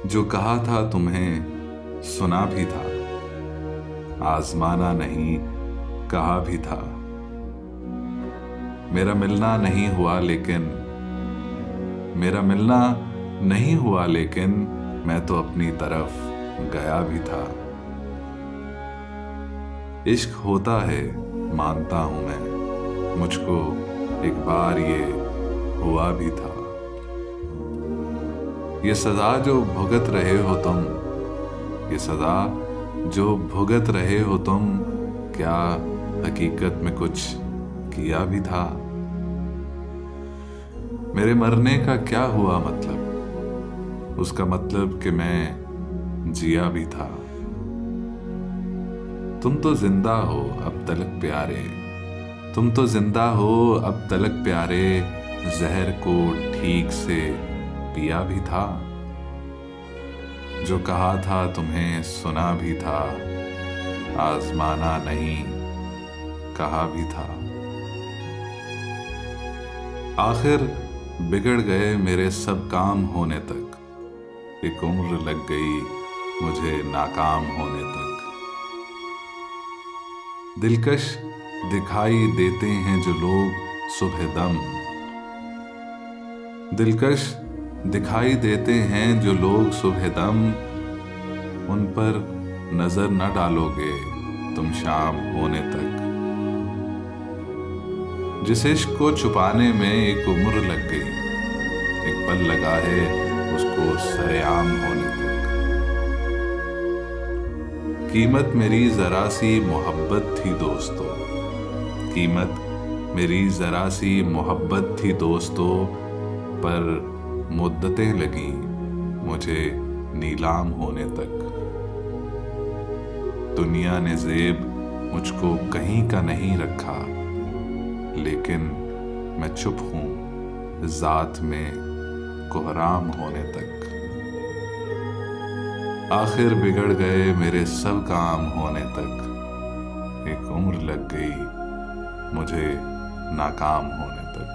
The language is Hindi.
जो कहा था तुम्हें सुना भी था, आजमाना नहीं कहा भी था। मेरा मिलना नहीं हुआ लेकिन मैं तो अपनी तरफ गया भी था। इश्क होता है मानता हूं मैं, मुझको एक बार ये हुआ भी था। ये सजा जो भुगत रहे हो तुम, क्या हकीकत में कुछ किया भी था? मेरे मरने का क्या हुआ मतलब, उसका मतलब कि मैं जिया भी था। तुम तो जिंदा हो अब तलक प्यारे, जहर को ठीक से पिया भी था। जो कहा था तुम्हें सुना भी था, आजमाना नहीं कहा भी था। आखिर बिगड़ गए मेरे सब काम होने तक, एक उम्र लग गई मुझे नाकाम होने तक। दिलकश दिखाई देते हैं जो लोग सुबह दम, उन पर नजर न डालोगे तुम शाम होने तक। जिस इश्क को छुपाने में एक उम्र लग गई, एक पल लगा है उसको सरेआम होने तक। कीमत मेरी जरा सी मोहब्बत थी दोस्तों, पर मुद्दतें लगी मुझे नीलाम होने तक। दुनिया ने जेब मुझको कहीं का नहीं रखा, लेकिन मैं चुप हूं जात में कोहराम होने तक। आखिर बिगड़ गए मेरे सब काम होने तक, एक उम्र लग गई मुझे नाकाम होने तक।